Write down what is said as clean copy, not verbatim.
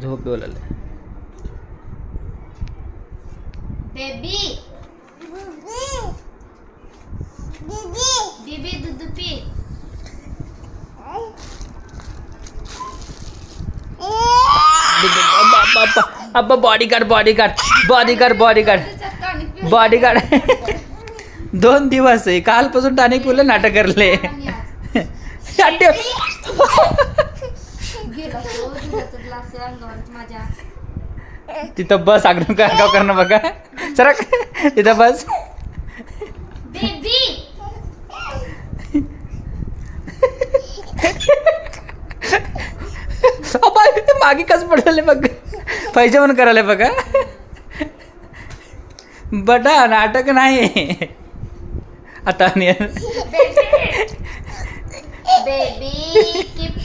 झोप येऊ लागले. बेबी बेबी दूध पी. अब्बा bodyguard bodyguard bodyguard bodyguard bodyguard 2 दिवस आहे कालपासून टानिक पिलं नाटक करले. तिथं बस आग्रह गाव करणं बघा सर तिथं बस. बेबी मागे कस पडले बघ पैसे पण करायला बघा. बटा नाटक नाही आता.